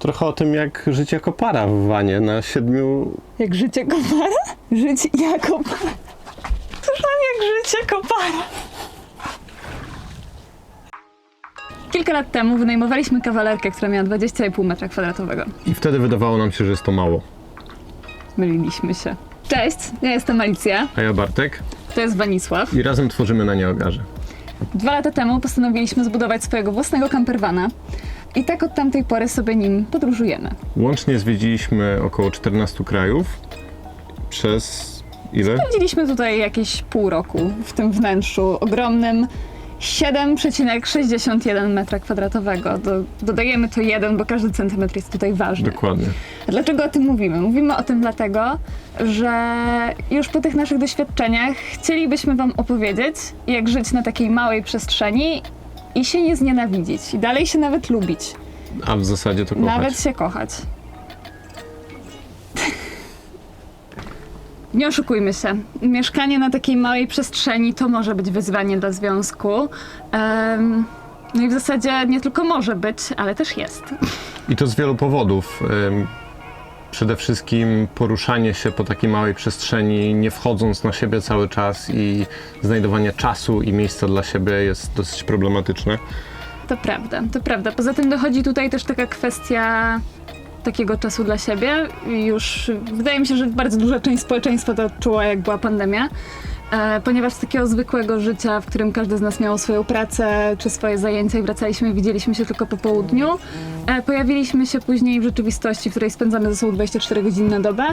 Trochę o tym, jak żyć jako para w wanie na 7... Jak życie kopara? Żyć jako para. Słyszałam jak życie kopara. Kilka lat temu wynajmowaliśmy kawalerkę, która miała 20,5 m². I wtedy wydawało nam się, że jest to mało. Myliliśmy się. Cześć, ja jestem Alicja, A ja Bartek to jest Wanisław. i razem tworzymy Na Nieogarze. 2 lata temu postanowiliśmy zbudować swojego własnego campervana i tak od tamtej pory sobie nim podróżujemy. Łącznie zwiedziliśmy około 14 krajów przez ile? Spędziliśmy tutaj jakieś pół roku w tym wnętrzu ogromnym. 7,61 m². Dodajemy to 1, bo każdy centymetr jest tutaj ważny. Dokładnie. A dlaczego o tym mówimy? Mówimy o tym dlatego, że już po tych naszych doświadczeniach chcielibyśmy wam opowiedzieć, jak żyć na takiej małej przestrzeni i się nie znienawidzić. I dalej się nawet lubić. A w zasadzie to kochać. Nawet się kochać. Nie oszukujmy się. Mieszkanie na takiej małej przestrzeni to może być wyzwanie dla związku. No i w zasadzie nie tylko może być, ale też jest. I to z wielu powodów. Przede wszystkim poruszanie się po takiej małej przestrzeni, nie wchodząc na siebie cały czas i znajdowanie czasu i miejsca dla siebie jest dosyć problematyczne. To prawda, to prawda. Poza tym dochodzi tutaj też taka kwestia takiego czasu dla siebie. Już wydaje mi się, że bardzo duża część społeczeństwa to odczuła, jak była pandemia. Ponieważ z takiego zwykłego życia, w którym każdy z nas miał swoją pracę czy swoje zajęcia i wracaliśmy i widzieliśmy się tylko po południu, pojawiliśmy się później w rzeczywistości, w której spędzamy ze sobą 24 godziny na dobę.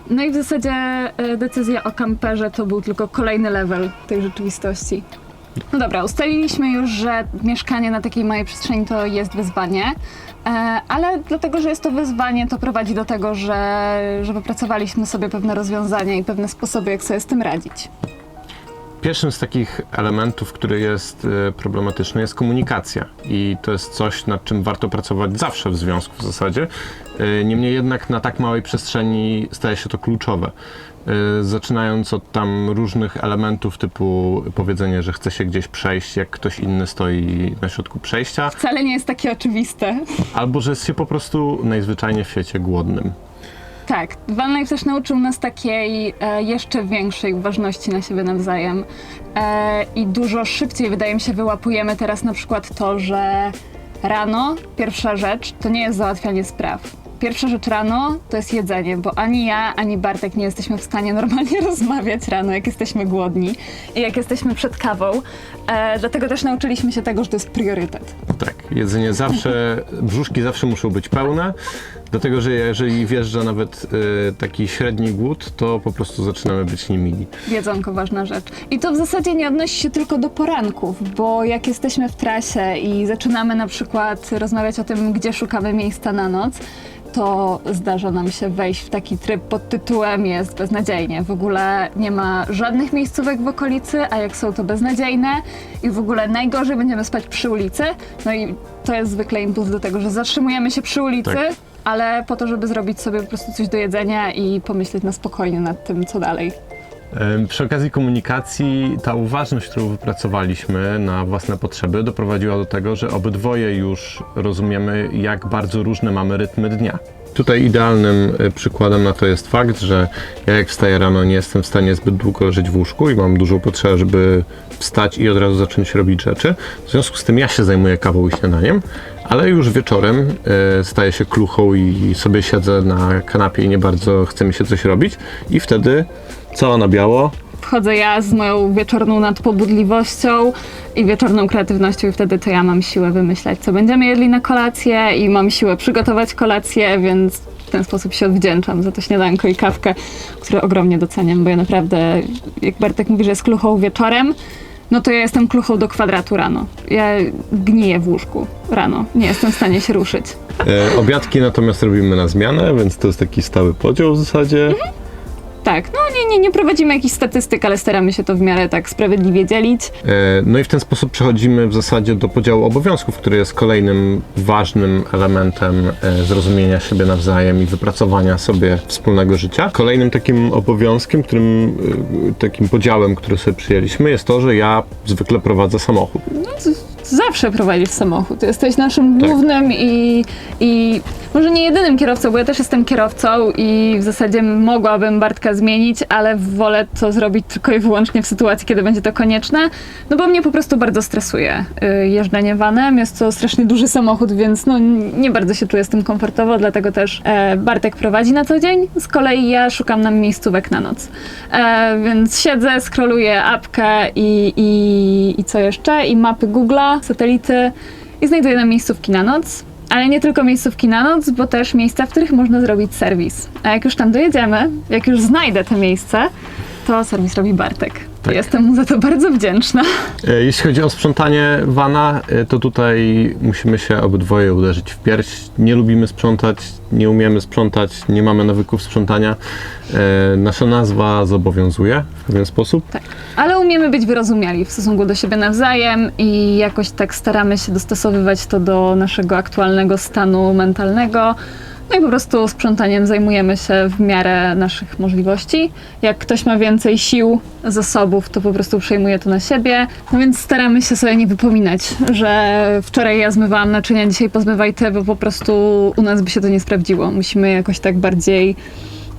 No i w zasadzie decyzja o kamperze to był tylko kolejny level tej rzeczywistości. No dobra, ustaliliśmy już, że mieszkanie na takiej małej przestrzeni to jest wyzwanie, ale dlatego, że jest to wyzwanie, to prowadzi do tego, że wypracowaliśmy sobie pewne rozwiązania i pewne sposoby, jak sobie z tym radzić. Pierwszym z takich elementów, który jest problematyczny, jest komunikacja. I to jest coś, nad czym warto pracować zawsze w związku w zasadzie. Niemniej jednak na tak małej przestrzeni staje się to kluczowe. Zaczynając od tam różnych elementów typu powiedzenie, że chce się gdzieś przejść, jak ktoś inny stoi na środku przejścia. Wcale nie jest takie oczywiste. Albo że jest się po prostu najzwyczajniej w świecie głodnym. Tak, Van Life też nauczył nas takiej jeszcze większej uważności na siebie nawzajem i dużo szybciej, wydaje mi się, wyłapujemy teraz na przykład to, że rano pierwsza rzecz to nie jest załatwianie spraw. Pierwsza rzecz rano to jest jedzenie, bo ani ja, ani Bartek nie jesteśmy w stanie normalnie rozmawiać rano, jak jesteśmy głodni i jak jesteśmy przed kawą. Dlatego też nauczyliśmy się tego, że to jest priorytet. Tak, jedzenie zawsze, brzuszki zawsze muszą być pełne, dlatego że jeżeli wjeżdża nawet taki średni głód, to po prostu zaczynamy być niemili. Jedzonko, ważna rzecz. I to w zasadzie nie odnosi się tylko do poranków, bo jak jesteśmy w trasie i zaczynamy na przykład rozmawiać o tym, gdzie szukamy miejsca na noc, to zdarza nam się wejść w taki tryb pod tytułem jest beznadziejnie. W ogóle nie ma żadnych miejscówek w okolicy, a jak są to beznadziejne i w ogóle najgorzej będziemy spać przy ulicy. No i to jest zwykle impuls do tego, że zatrzymujemy się przy ulicy, tak, ale po to, żeby zrobić sobie po prostu coś do jedzenia i pomyśleć na spokojnie nad tym, co dalej. Przy okazji komunikacji ta uważność, którą wypracowaliśmy na własne potrzeby, doprowadziła do tego, że obydwoje już rozumiemy, jak bardzo różne mamy rytmy dnia. Tutaj idealnym przykładem na to jest fakt, że ja jak wstaję rano, nie jestem w stanie zbyt długo leżeć w łóżku i mam dużą potrzebę, żeby wstać i od razu zacząć robić rzeczy. W związku z tym ja się zajmuję kawą i śniadaniem, ale już wieczorem staję się kluchą i sobie siedzę na kanapie i nie bardzo chce mi się coś robić i wtedy cała na biało. Wchodzę ja z moją wieczorną nadpobudliwością i wieczorną kreatywnością i wtedy to ja mam siłę wymyślać, co będziemy jedli na kolację i mam siłę przygotować kolację, więc w ten sposób się odwdzięczam za to śniadanko i kawkę, które ogromnie doceniam, bo ja naprawdę, jak Bartek mówi, że jest kluchą wieczorem, no to ja jestem kluchą do kwadratu rano. Ja gniję w łóżku rano, nie jestem w stanie się ruszyć. Obiadki natomiast robimy na zmianę, więc to jest taki stały podział w zasadzie. Tak, no nie prowadzimy jakichś statystyk, ale staramy się to w miarę tak sprawiedliwie dzielić. No i w ten sposób przechodzimy w zasadzie do podziału obowiązków, który jest kolejnym ważnym elementem zrozumienia siebie nawzajem i wypracowania sobie wspólnego życia. Kolejnym takim obowiązkiem, takim podziałem, który sobie przyjęliśmy, jest to, że ja zwykle prowadzę samochód. No, zawsze prowadzisz samochód. Jesteś naszym głównym i może nie jedynym kierowcą, bo ja też jestem kierowcą i w zasadzie mogłabym Bartka zmienić, ale wolę to zrobić tylko i wyłącznie w sytuacji, kiedy będzie to konieczne, no bo mnie po prostu bardzo stresuje jeżdżenie vanem. Jest to strasznie duży samochód, więc no nie bardzo się czuję z tym komfortowo, dlatego też Bartek prowadzi na co dzień. Z kolei ja szukam nam miejscówek na noc. Więc siedzę, scrolluję apkę i co jeszcze? I mapy Google'a, satelity i znajduję nam miejscówki na noc. Ale nie tylko miejscówki na noc, bo też miejsca, w których można zrobić serwis. A jak już tam dojedziemy, jak już znajdę te miejsce, to serwis robi Bartek. Tak. Jestem mu za to bardzo wdzięczna. Jeśli chodzi o sprzątanie vana, to tutaj musimy się obydwoje uderzyć w pierś. Nie lubimy sprzątać, nie umiemy sprzątać, nie mamy nawyków sprzątania. Nasza nazwa zobowiązuje w pewien sposób. Tak, ale umiemy być wyrozumiali w stosunku do siebie nawzajem i jakoś tak staramy się dostosowywać to do naszego aktualnego stanu mentalnego. No i po prostu sprzątaniem zajmujemy się w miarę naszych możliwości. Jak ktoś ma więcej sił, zasobów, to po prostu przejmuje to na siebie. No więc staramy się sobie nie wypominać, że wczoraj ja zmywałam naczynia, dzisiaj pozmywaj ty, bo po prostu u nas by się to nie sprawdziło. Musimy jakoś tak bardziej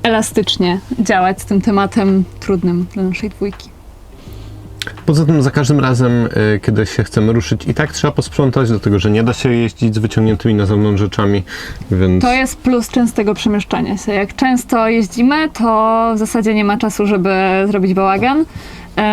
elastycznie działać z tym tematem trudnym dla naszej dwójki. Poza tym za każdym razem, kiedy się chcemy ruszyć, i tak trzeba posprzątać, dlatego że nie da się jeździć z wyciągniętymi na zewnątrz rzeczami, więc... To jest plus częstego przemieszczania się. Jak często jeździmy, to w zasadzie nie ma czasu, żeby zrobić bałagan.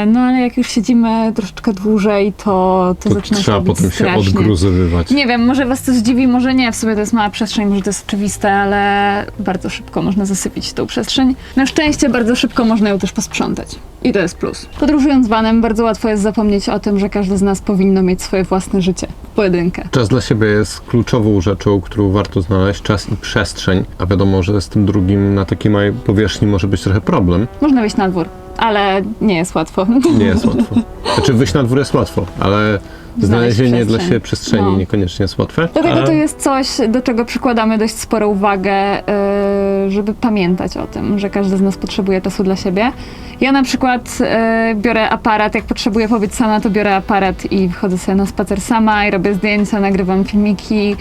No ale jak już siedzimy troszeczkę dłużej, to zaczyna się trzeba robić potem strasznie. się odgruzowywać. Nie wiem, może was to zdziwi, może nie. W sumie to jest mała przestrzeń, może to jest oczywiste, ale bardzo szybko można zasypić tą przestrzeń. Na szczęście bardzo szybko można ją też posprzątać. I to jest plus. Podróżując vanem bardzo łatwo jest zapomnieć o tym, że każdy z nas powinno mieć swoje własne życie. Pojedynkę. Czas dla siebie jest kluczową rzeczą, którą warto znaleźć. Czas i przestrzeń. A wiadomo, że z tym drugim na takiej małej powierzchni może być trochę problem. Można wyjść na dwór, ale nie jest łatwo. Nie jest łatwo. Znaczy wyjść na dwór jest łatwo, ale znalezienie dla przestrzeń. siebie przestrzeni No. niekoniecznie jest łatwe. Dlatego to jest coś, do czego przykładamy dość sporą uwagę, żeby pamiętać o tym, że każdy z nas potrzebuje czasu dla siebie. Ja na przykład biorę aparat, jak potrzebuję pobyć sama, to biorę aparat i wychodzę sobie na spacer sama i robię zdjęcia, nagrywam filmiki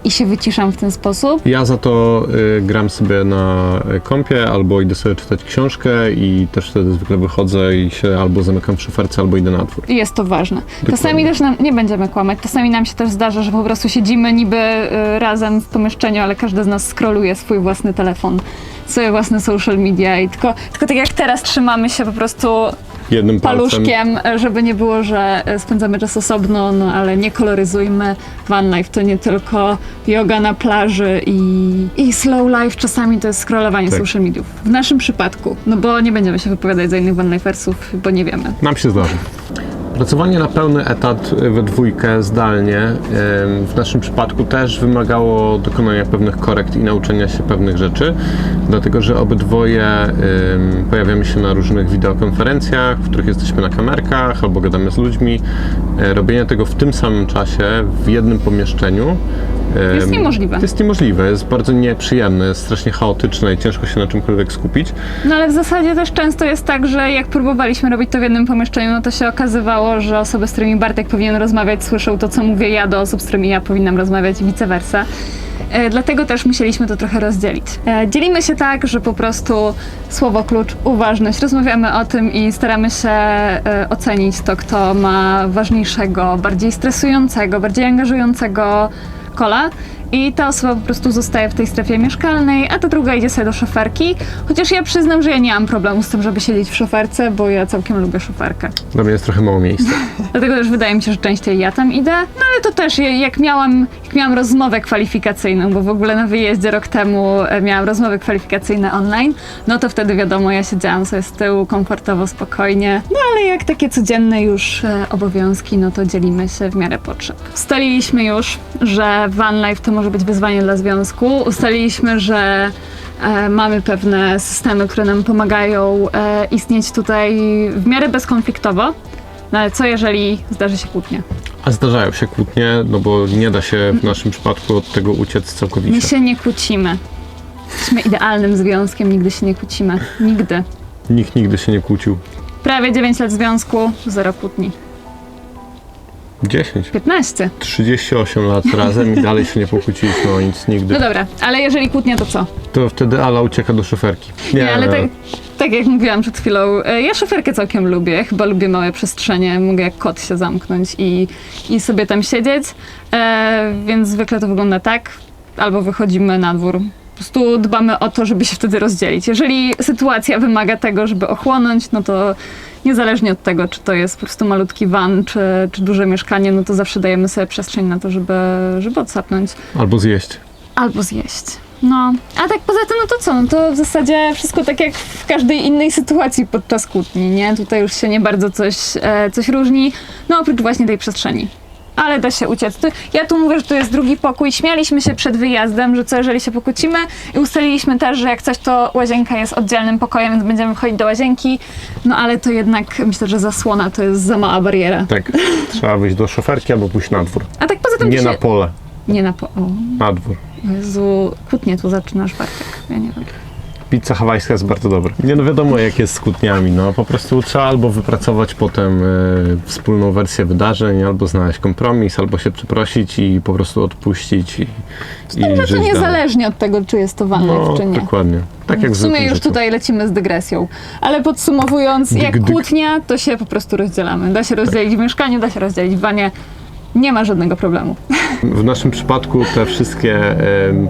i się wyciszam w ten sposób. Ja za to gram sobie na kompie, albo idę sobie czytać książkę i też wtedy zwykle wychodzę i się albo zamykam w szufarce, albo idę na dwór. I jest to ważne. Czasami też nie będziemy kłamać, czasami nam się też zdarza, że po prostu siedzimy niby razem w pomieszczeniu, ale każdy z nas scrolluje swój własny telefon, swoje własne social media i tylko tak jak teraz trzymamy się po prostu Jednym palcem. paluszkiem, żeby nie było, że spędzamy czas osobno, no ale nie koloryzujmy. Van life to nie tylko yoga na plaży i slow life, czasami to jest scrollowanie Tak. social mediów. W naszym przypadku, no bo nie będziemy się wypowiadać za innych van lifersów, bo nie wiemy. Nam się zdarzy. Pracowanie na pełny etat we dwójkę zdalnie w naszym przypadku też wymagało dokonania pewnych korekt i nauczenia się pewnych rzeczy, dlatego że obydwoje pojawiamy się na różnych wideokonferencjach, w których jesteśmy na kamerkach albo gadamy z ludźmi. Robienie tego w tym samym czasie, w jednym pomieszczeniu Jest niemożliwe. jest niemożliwe, jest bardzo nieprzyjemne, jest strasznie chaotyczne i ciężko się na czymkolwiek skupić. No ale w zasadzie też często jest tak, że jak próbowaliśmy robić to w jednym pomieszczeniu, no to się okazywało, że osoby, z którymi Bartek powinien rozmawiać, słyszą to, co mówię ja do osób, z którymi ja powinnam rozmawiać i vice versa. Dlatego też musieliśmy to trochę rozdzielić. Dzielimy się tak, że po prostu słowo klucz, uważność, rozmawiamy o tym i staramy się ocenić to, kto ma ważniejszego, bardziej stresującego, bardziej angażującego kola i ta osoba po prostu zostaje w tej strefie mieszkalnej, a ta druga idzie sobie do szoferki. Chociaż ja przyznam, że ja nie mam problemu z tym, żeby siedzieć w szoferce, bo ja całkiem lubię szoferkę. Dla mnie jest trochę mało miejsca. Dlatego też wydaje mi się, że częściej ja tam idę. No ale to też, jak miałam rozmowę kwalifikacyjną, bo w ogóle na wyjeździe rok temu miałam rozmowy kwalifikacyjne online, no to wtedy wiadomo, ja siedziałam sobie z tyłu komfortowo, spokojnie. No ale jak takie codzienne już obowiązki, no to dzielimy się w miarę potrzeb. Ustaliliśmy już, że van life to może być wyzwanie dla związku. Ustaliliśmy, że mamy pewne systemy, które nam pomagają istnieć tutaj w miarę bezkonfliktowo. No ale co jeżeli zdarzy się kłótnia? A zdarzają się kłótnie, no bo nie da się w naszym przypadku od tego uciec całkowicie. My się nie kłócimy. Jesteśmy idealnym związkiem, nigdy się nie kłócimy. Nigdy. Nikt nigdy się nie kłócił. Prawie 9 lat związku, 0 kłótni. 10. 15. 38 lat razem i dalej się nie pokłóciliśmy o nic nigdy. No dobra, ale jeżeli kłótnia, to co? To wtedy Ala ucieka do szoferki. Nie, ale tak jak mówiłam przed chwilą, ja szoferkę całkiem lubię. Chyba lubię małe przestrzenie, mogę jak kot się zamknąć i sobie tam siedzieć. Więc zwykle to wygląda tak, albo wychodzimy na dwór. Po prostu dbamy o to, żeby się wtedy rozdzielić. Jeżeli sytuacja wymaga tego, żeby ochłonąć, no to niezależnie od tego, czy to jest po prostu malutki van, czy duże mieszkanie, no to zawsze dajemy sobie przestrzeń na to, żeby odsapnąć. Albo zjeść. Albo zjeść. No, a tak poza tym, no to co? No to w zasadzie wszystko tak jak w każdej innej sytuacji podczas kłótni, nie? Tutaj już się nie bardzo coś różni, no oprócz właśnie tej przestrzeni. Ale da się uciec. Ja tu mówię, że to jest drugi pokój. Śmialiśmy się przed wyjazdem, że co jeżeli się pokłócimy i ustaliliśmy też, że jak coś to łazienka jest oddzielnym pokojem, więc będziemy wchodzić do łazienki. No ale to jednak myślę, że zasłona to jest za mała bariera. Tak, trzeba wyjść do szoferki albo pójść na dwór. A tak poza tym Nie na pole, Nie na na dwór. Jezu, kłótnie tu zaczynasz, Bartek. Ja nie wiem. Pizza hawajska jest bardzo dobra. Nie no wiadomo jak jest z kłótniami, no po prostu trzeba albo wypracować potem wspólną wersję wydarzeń, albo znaleźć kompromis, albo się przeprosić i po prostu odpuścić i Że to żyć dalej. niezależnie od tego, czy jest to van life, No czy nie. dokładnie. Tak jak W sumie już życiu. tutaj lecimy z dygresją. Ale podsumowując, jak Dyg. kłótnia, to się po prostu rozdzielamy. Da się rozdzielić w mieszkaniu, da się rozdzielić w wanie. Nie ma żadnego problemu. W naszym przypadku te wszystkie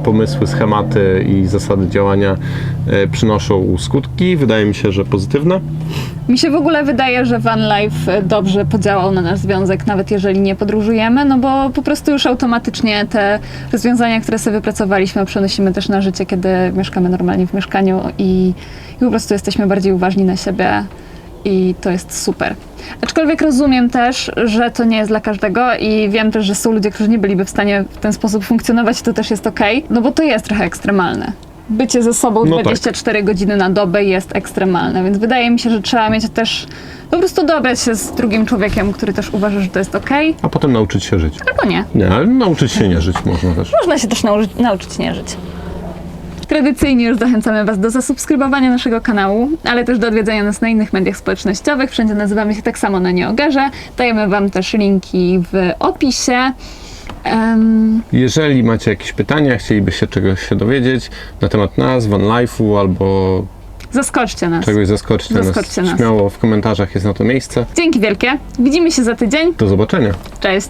pomysły, schematy i zasady działania przynoszą skutki. Wydaje mi się, że pozytywne. Mi się w ogóle wydaje, że van life dobrze podziałał na nasz związek, nawet jeżeli nie podróżujemy, no bo po prostu już automatycznie te rozwiązania, które sobie wypracowaliśmy, przenosimy też na życie, kiedy mieszkamy normalnie w mieszkaniu i po prostu jesteśmy bardziej uważni na siebie i to jest super. Aczkolwiek rozumiem też, że to nie jest dla każdego i wiem też, że są ludzie, którzy nie byliby w stanie w ten sposób funkcjonować i to też jest okej, no bo to jest trochę ekstremalne. Bycie ze sobą No 24 godziny na dobę jest ekstremalne, więc wydaje mi się, że trzeba mieć też po prostu dobrać się z drugim człowiekiem, który też uważa, że to jest okej, A potem nauczyć się żyć. albo nie. Nie, ale nauczyć się nie żyć można też. Można się też nauczyć nie żyć. Tradycyjnie już zachęcamy Was do zasubskrybowania naszego kanału, ale też do odwiedzania nas na innych mediach społecznościowych. Wszędzie nazywamy się tak samo na Nieogarze. Dajemy Wam też linki w opisie. Jeżeli macie jakieś pytania, chcielibyście czegoś się dowiedzieć na temat nas, van life'u albo Zaskoczcie nas. czegoś, zaskoczcie Zaskoczcie nas. Śmiało w komentarzach jest na to miejsce. Dzięki wielkie. Widzimy się za tydzień. Do zobaczenia. Cześć.